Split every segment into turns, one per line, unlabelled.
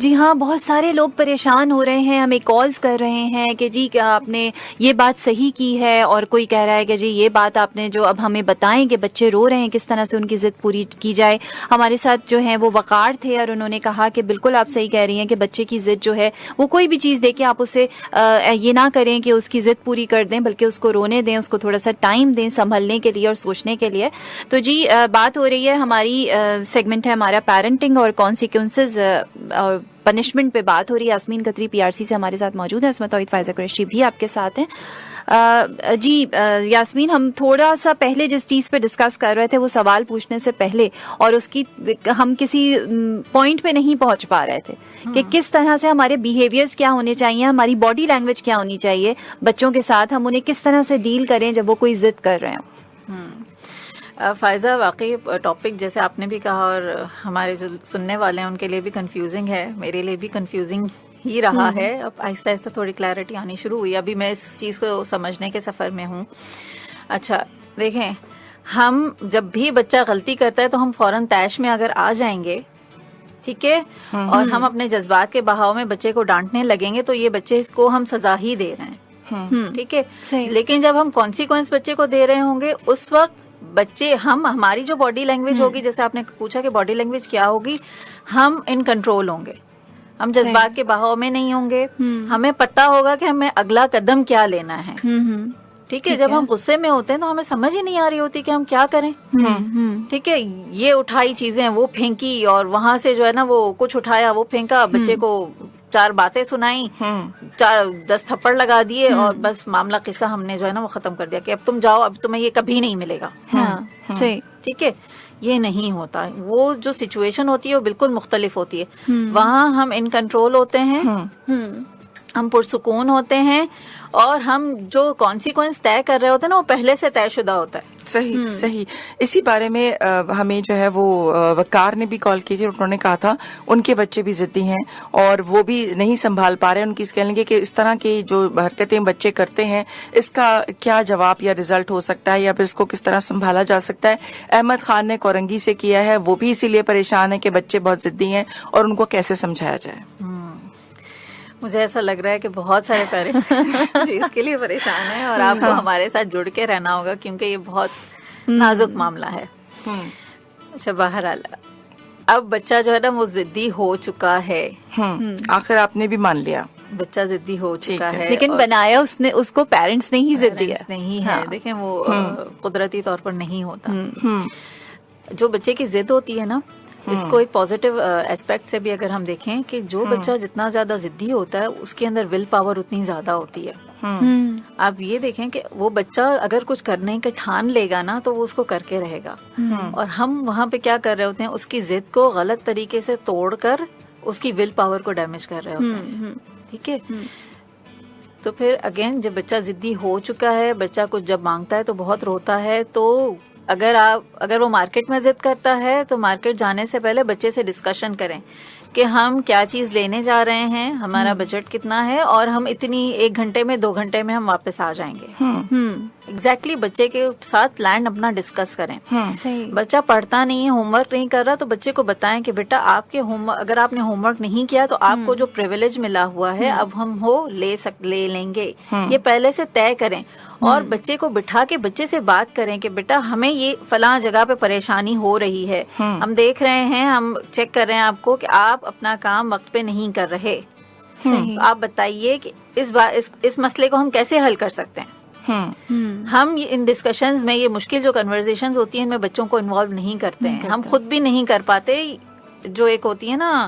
جی ہاں، بہت سارے لوگ پریشان ہو رہے ہیں، ہمیں کالز کر رہے ہیں کہ جی کیا آپ نے یہ بات صحیح کی ہے، اور کوئی کہہ رہا ہے کہ جی یہ بات آپ نے جو اب ہمیں بتائیں کہ بچے رو رہے ہیں کس طرح سے ان کی ضد پوری کی جائے۔ ہمارے ساتھ جو ہیں وہ وقار تھے اور انہوں نے کہا کہ بالکل آپ صحیح کہہ رہی ہیں کہ بچے کی ضد جو ہے وہ کوئی بھی چیز دے کے آپ اسے یہ نہ کریں کہ اس کی ضد پوری کر دیں، بلکہ اس کو رونے دیں، اس کو تھوڑا سا ٹائم دیں سنبھلنے کے لیے اور سوچنے کے لیے۔ تو جی بات ہو رہی ہے، ہماری سیگمنٹ ہے ہمارا پیرنٹنگ اور کانسیکوینسز پنشمنٹ پہ بات ہو رہی ہے۔ یاسمین قطری پی آر سی سے ہمارے ساتھ موجود ہے، عصمت توحید فائزہ قریشی بھی آپ کے ساتھ ہیں۔ جی یاسمین، ہم تھوڑا سا پہلے جس چیز پہ ڈسکس کر رہے تھے وہ سوال پوچھنے سے پہلے، اور اس کی ہم کسی پوائنٹ پہ نہیں پہنچ پا رہے تھے کہ کس طرح سے ہمارے بیہیویئرز کیا ہونے چاہیے، ہماری باڈی لینگویج کیا ہونی چاہیے بچوں کے ساتھ، ہم انہیں کس طرح سے ڈیل کریں جب وہ کوئی ضد کر رہے ہوں۔
فائزہ، واقعی ٹاپک جیسے آپ نے بھی کہا اور ہمارے جو سننے والے ہیں ان کے لیے بھی کنفیوزنگ ہے، میرے لیے بھی کنفیوزنگ ہی رہا ہے۔ اب آہستہ آہستہ تھوڑی کلیئرٹی آنی شروع ہوئی، ابھی میں اس چیز کو سمجھنے کے سفر میں ہوں۔ اچھا دیکھیں، ہم جب بھی بچہ غلطی کرتا ہے تو ہم فوراً طیش میں اگر آ جائیں گے، ٹھیک ہے، اور ہم اپنے جذبات کے بہاؤ میں بچے کو ڈانٹنے لگیں گے تو یہ بچے کو ہم سزا ہی دے رہے ہیں، ٹھیک ہے۔ لیکن جب ہم کانسیکوینس بچے کو دے رہے ہوں گے، اس وقت بچے ہماری جو باڈی لینگویج ہوگی، جیسے آپ نے پوچھا کہ باڈی لینگویج کیا ہوگی، ہم ان کنٹرول ہوں گے، ہم جذبات کے بہاؤ میں نہیں ہوں گے، ہمیں پتا ہوگا کہ ہمیں اگلا قدم کیا لینا ہے، ٹھیک ہے۔ جب ہم غصے میں ہوتے ہیں تو ہمیں سمجھ ہی نہیں آ رہی ہوتی کہ ہم کیا کریں، ٹھیک ہے۔ یہ اٹھائی چیزیں، وہ پھینکی، اور وہاں سے جو ہے نا وہ کچھ اٹھایا وہ پھینکا، بچے کو 4 باتیں سنائیں، 10 تھپڑ لگا دیے، اور بس معاملہ قصہ ہم نے جو ہے نا وہ ختم کر دیا کہ اب تم جاؤ، اب تمہیں یہ کبھی نہیں ملے گا، ٹھیک ہے۔ یہ نہیں ہوتا، وہ جو سچویشن ہوتی ہے وہ بالکل مختلف ہوتی ہے۔ وہاں ہم ان کنٹرول ہوتے ہیں، ہم پرسکون ہوتے ہیں، اور ہم جو کانسیکوینس طے کر رہے ہوتے ہیں نا وہ پہلے سے طے شدہ ہوتا ہے۔
صحیح۔ اسی بارے میں ہمیں جو ہے وہ وقار نے بھی کال کی تھی، انہوں نے کہا تھا ان کے بچے بھی ضدی ہیں اور وہ بھی نہیں سنبھال پا رہے ہیں۔ ان کی کہنے لگے کہ اس طرح کی جو حرکتیں بچے کرتے ہیں اس کا کیا جواب یا رزلٹ ہو سکتا ہے، یا پھر اس کو کس طرح سنبھالا جا سکتا ہے۔ احمد خان نے کورنگی سے کیا ہے، وہ بھی اسی لیے پریشان ہے کہ بچے بہت ضدی ہیں اور ان کو کیسے سمجھایا جائے۔
مجھے ایسا لگ رہا ہے کہ بہت سارے پیرنٹس چیز کے لیے پریشان ہیں، اور آپ کو ہمارے ساتھ جڑ کے رہنا ہوگا کیونکہ یہ بہت نازک معاملہ ہے۔ اچھا، بہرحال اب بچہ جو ہے نا وہ ضدی ہو چکا ہے،
آخر آپ نے بھی مان لیا
بچہ ضدی ہو چکا ہے،
لیکن بنایا اس کو پیرنٹس نے ہی ضدی ہے،
نہیں ہے۔ دیکھیں وہ قدرتی طور پر نہیں ہوتا۔ جو بچے کی ضد ہوتی ہے نا، اس کو ایک پازیٹیو ایسپیکٹ سے بھی اگر ہم دیکھیں کہ جو بچہ جتنا زیادہ ضدی ہوتا ہے اس کے اندر ول پاور اتنی زیادہ ہوتی ہے۔ آپ یہ دیکھیں کہ وہ بچہ اگر کچھ کرنے کے ٹھان لے گا نا تو وہ اس کو کر کے رہے گا، اور ہم وہاں پہ کیا کر رہے ہوتے ہیں، اس کی ضد کو غلط طریقے سے توڑ کر اس کی ول پاور کو ڈیمیج کر رہے ہوتے ہیں، ٹھیک ہے۔ تو پھر اگین جب بچہ ضدی ہو چکا ہے، بچہ کچھ جب مانگتا ہے تو بہت روتا ہے، تو اگر وہ مارکیٹ میں ضد کرتا ہے تو مارکیٹ جانے سے پہلے بچے سے ڈسکشن کریں کہ ہم کیا چیز لینے جا رہے ہیں، ہمارا بجٹ کتنا ہے، اور ہم اتنی 1 گھنٹے میں 2 گھنٹے میں ہم واپس آ جائیں گے۔ ایگزیکٹلی بچے کے ساتھ پلان اپنا ڈسکس کریں۔ بچہ پڑھتا نہیں ہے، ہوم ورک نہیں کر رہا، تو بچے کو بتائیں کہ بیٹا آپ کے اگر آپ نے ہوم ورک نہیں کیا تو آپ کو جو پریویلیج ملا ہوا ہے اب ہم لے لیں گے، یہ پہلے سے طے کریں، اور بچے کو بٹھا کے بچے سے بات کریں کہ بیٹا ہمیں یہ فلاں جگہ پہ پریشانی ہو رہی ہے، ہم دیکھ رہے ہیں، ہم چیک کر رہے ہیں آپ کو کہ آپ اپنا کام وقت پہ نہیں کر رہے، آپ بتائیے کہ اس مسئلے کو ہم کیسے حل کر سکتے ہیں۔ ہم ان ڈسکشنز میں، یہ مشکل جو کنورزیشنز ہوتی ہیں ان میں بچوں کو انوالو نہیں کرتے ہیں، ہم خود بھی نہیں کر پاتے۔ جو ایک ہوتی ہے نا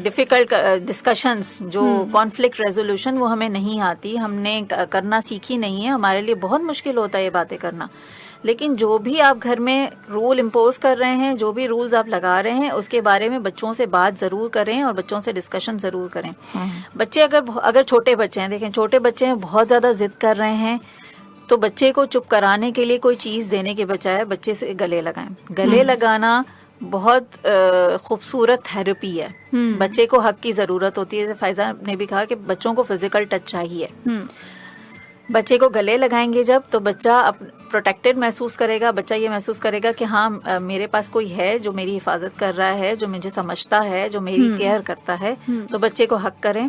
ڈیفیکلٹ ڈسکشنز، جو کانفلکٹ ریزولوشن، وہ ہمیں نہیں آتی، ہم نے کرنا سیکھی نہیں ہے، ہمارے لیے بہت مشکل ہوتا ہے یہ باتیں کرنا۔ لیکن جو بھی آپ گھر میں رول امپوز کر رہے ہیں، جو بھی رولز آپ لگا رہے ہیں، اس کے بارے میں بچوں سے بات ضرور کریں اور بچوں سے ڈسکشن ضرور کریں۔ بچے اگر چھوٹے بچے ہیں، دیکھیں چھوٹے بچے ہیں بہت زیادہ ضد کر رہے ہیں، تو بچے کو چپ کرانے کے لیے کوئی چیز دینے کے بجائے بچے سے گلے لگائیں۔ گلے لگانا بہت خوبصورت تھراپی ہے۔ بچے کو حق کی ضرورت ہوتی ہے، فائزہ نے بھی کہا کہ بچوں کو فزیکل ٹچ چاہیے، بچے کو گلے لگائیں گے جب تو بچہ پروٹیکٹڈ محسوس کرے گا. بچہ یہ محسوس کرے گا کہ ہاں میرے پاس کوئی ہے جو میری حفاظت کر رہا ہے, جو مجھے سمجھتا ہے, جو میری کیئر کرتا ہے. تو بچے کو حق کریں,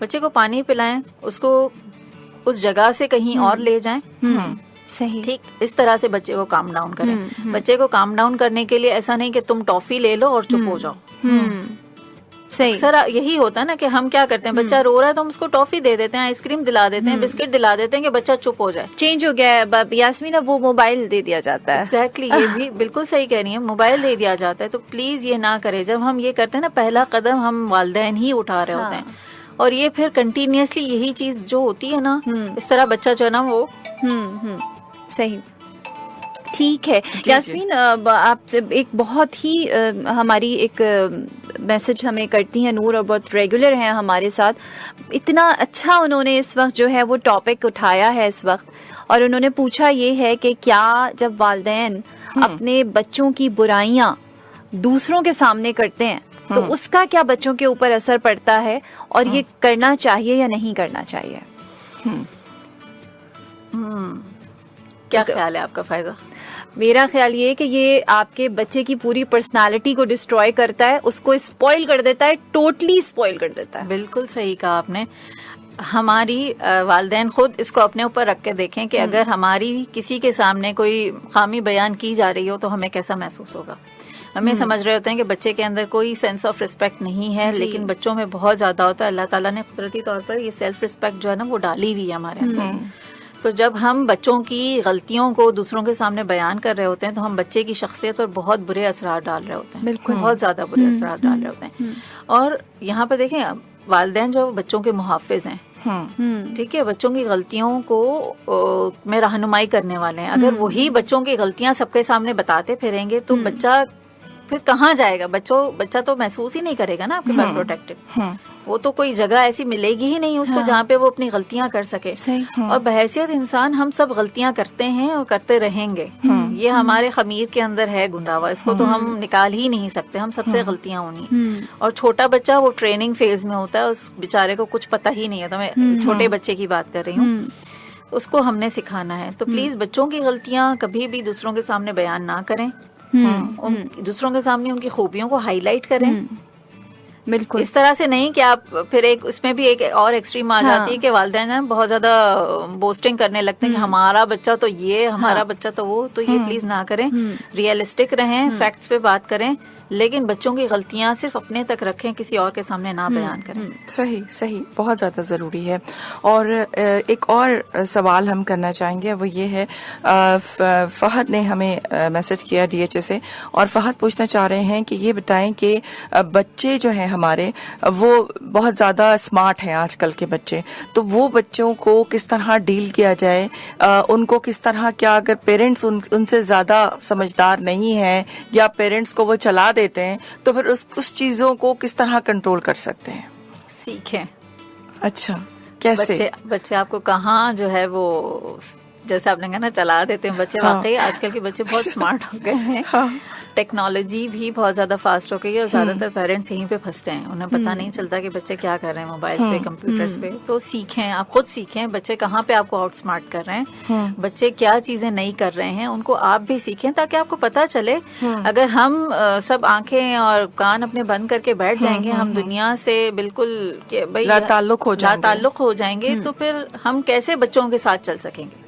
بچے کو پانی پلائیں, اس کو اس جگہ سے کہیں اور لے جائیں.
صحیح,
ٹھیک, اس طرح سے بچے کو کام ڈاؤن کریں. بچے کو کام ڈاؤن کرنے کے لیے ایسا نہیں کہ تم ٹافی لے لو اور چپ ہو جاؤ. اکثر یہی ہوتا ہے نا کہ ہم کیا کرتے ہیں, بچہ رو رہا ہے تو ہم اس کو ٹافی دے دیتے ہیں, آئس کریم دلا دیتے ہیں, بسکٹ دلا دیتے ہیں کہ بچہ چپ ہو جائے.
چینج ہو گیا ہے یاسمین, اب وہ موبائل دے دیا جاتا ہے.
ایگزیکٹلی, یہ بھی بالکل صحیح کہہ رہی ہیں, موبائل دے دیا جاتا ہے. تو پلیز یہ نہ کرے. جب ہم یہ کرتے ہیں نا, پہلا قدم ہم والدین ہی اٹھا رہے ہوتے ہیں, اور یہ پھر کنٹینیوسلی یہی چیز جو ہوتی ہے نا, اس طرح بچہ جو ہے نا وہ
صحیح. ٹھیک ہے یاسمین, آپ سے ایک بہت ہی ہماری ایک میسج ہمیں کرتی ہیں نور, اور بہت ریگولر ہیں ہمارے ساتھ. اتنا اچھا انہوں نے اس وقت جو ہے وہ ٹاپک اٹھایا ہے اس وقت, اور انہوں نے پوچھا یہ ہے کہ کیا جب والدین اپنے بچوں کی برائیاں دوسروں کے سامنے کرتے ہیں تو اس کا کیا بچوں کے اوپر اثر پڑتا ہے, اور یہ کرنا چاہیے یا نہیں کرنا چاہیے؟
کیا خیال ہے آپ کا فائدہ؟
میرا خیال یہ کہ یہ آپ کے بچے کی پوری پرسنالٹی کو ڈسٹروائے کرتا ہے, اس کو اسپوائل کر دیتا ہے, ٹوٹلی اسپوائل کر دیتا ہے.
بالکل صحیح کہا آپ نے. ہماری والدین خود اس کو اپنے اوپر رکھ کے دیکھیں کہ اگر ہماری کسی کے سامنے کوئی خامی بیان کی جا رہی ہو تو ہمیں کیسا محسوس ہوگا. ہمیں سمجھ رہے ہوتے ہیں کہ بچے کے اندر کوئی سینس آف ریسپیکٹ نہیں ہے, لیکن بچوں میں بہت زیادہ ہوتا ہے. اللہ تعالیٰ نے قدرتی طور پر یہ سیلف ریسپیکٹ جو ہے نا وہ ڈالی ہوئی ہے ہمارے اندر. تو جب ہم بچوں کی غلطیوں کو دوسروں کے سامنے بیان کر رہے ہوتے ہیں تو ہم بچے کی شخصیت پر بہت برے اثرات ڈال رہے ہوتے ہیں. بالکل, بہت زیادہ برے اثرات ڈال رہے ہوتے ہیں. اور یہاں پر دیکھیں, والدین جو بچوں کے محافظ ہیں, ٹھیک ہے, بچوں کی غلطیوں کو میں رہنمائی کرنے والے ہیں. اگر وہی بچوں کی غلطیاں سب کے سامنے بتاتے پھریں گے تو بچہ پھر کہاں جائے گا؟ بچہ تو محسوس ہی نہیں کرے گا نا آپ کے پاس پروٹیکٹڈ. وہ تو کوئی جگہ ایسی ملے گی ہی نہیں اس کو جہاں پہ وہ اپنی غلطیاں کر سکے. اور بحیثیت انسان ہم سب غلطیاں کرتے ہیں اور کرتے رہیں گے. یہ ہمارے خمیر کے اندر ہے گندا ہوا, اس کو تو ہم نکال ہی نہیں سکتے. ہم سب سے غلطیاں ہونی. اور چھوٹا بچہ وہ ٹریننگ فیز میں ہوتا ہے, اس بیچارے کو کچھ پتہ ہی نہیں ہے. تو میں چھوٹے بچے کی بات کر رہی ہوں, اس کو ہم نے سکھانا ہے. تو پلیز بچوں کی غلطیاں کبھی بھی دوسروں کے سامنے بیان نہ کریں, دوسروں کے سامنے ان کی خوبیوں کو ہائی لائٹ کریں. بالکل اس طرح سے نہیں کہ آپ پھر ایک اس میں بھی ایک اور ایکسٹریم آ جاتی ہے کہ والدین بہت زیادہ بوسٹنگ کرنے لگتے ہیں کہ ہمارا بچہ تو یہ, ہمارا بچہ تو وہ. تو یہ پلیز نہ کریں, ریئلسٹک رہیں, فیکٹس پہ بات کریں, لیکن بچوں کی غلطیاں صرف اپنے تک رکھیں, کسی اور کے سامنے نہ بیان کریں.
صحیح, بہت زیادہ ضروری ہے. اور ایک اور سوال ہم کرنا چاہیں گے, وہ یہ ہے, فہد نے ہمیں میسج کیا ڈی ایچ اے سے, اور فہد پوچھنا چاہ رہے ہیں کہ یہ بتائیں کہ بچے جو ہیں ہمارے وہ بہت زیادہ اسمارٹ ہیں آج کل کے بچے, تو وہ بچوں کو کس طرح ڈیل کیا جائے, ان کو کس طرح, کیا اگر پیرنٹس ان سے زیادہ سمجھدار نہیں ہیں یا پیرنٹس کو وہ چلا دیتے ہیں تو پھر اس چیزوں کو کس طرح کنٹرول کر سکتے ہیں؟
سیکھیں.
اچھا, کیسے؟
بچے آپ کو کہاں جو ہے وہ, جیسے آپ نے کہا نا چلا دیتے ہیں بچے, واقعی آج کل کے بچے بہت اسمارٹ ہو گئے ہیں. ٹیکنالوجی بھی بہت زیادہ فاسٹ ہو گئی ہے, اور زیادہ تر پیرنٹس یہیں پہ پھنستے ہیں. انہیں پتہ نہیں چلتا کہ بچے کیا کر رہے ہیں موبائل پہ, کمپیوٹرز پہ. تو سیکھیں, آپ خود سیکھیں بچے کہاں پہ آپ کو آؤٹ اسمارٹ کر رہے ہیں, بچے کیا چیزیں نہیں کر رہے ہیں, ان کو آپ بھی سیکھیں تاکہ آپ کو پتہ چلے. اگر ہم سب آنکھیں اور کان اپنے بند کر کے بیٹھ جائیں گے, ہم دنیا سے بالکل
لا تعلق
ہو جائیں گے, تو پھر ہم کیسے بچوں کے ساتھ چل سکیں گے؟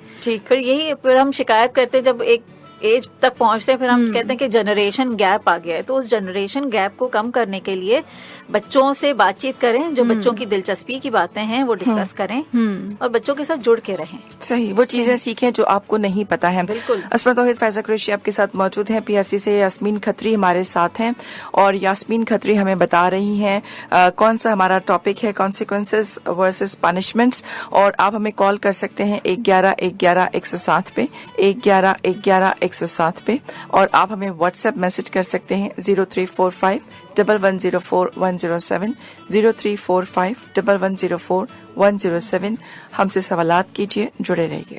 پھر ہم شکایت کرتے جب ایک ایج تک پہنچتے ہیں, پھر ہم کہتے ہیں کہ جنریشن گیپ آ گیا ہے. تو اس جنریشن گیپ کو کم کرنے کے لیے بچوں سے بات چیت کریں, جو بچوں کی دلچسپی کی باتیں ہیں وہ ڈسکس کریں, اور بچوں کے ساتھ جڑ کے رہیں.
صحیح, وہ چیزیں سیکھیں جو آپ کو نہیں پتا ہے.
بالکل.
اسما توحید فیضہ قریشی آپ کے ساتھ موجود ہیں, پی آر سی سے یاسمین کھتری ہمارے ساتھ ہیں, اور یاسمین کھتری ہمیں بتا رہی ہیں کون سا ہمارا ٹاپک ہے, کانسیکوینسز ورسز پنشمنٹس. اور آپ ہمیں کال کر سکتے ہیں 111-111-107 پہ, 111-111-107 پہ, اور آپ ہمیں واٹس ایپ میسج کر سکتے ہیں 0345-1104107, 0345-1104107. ہم سے سوالات کیجیے, جڑے رہیے.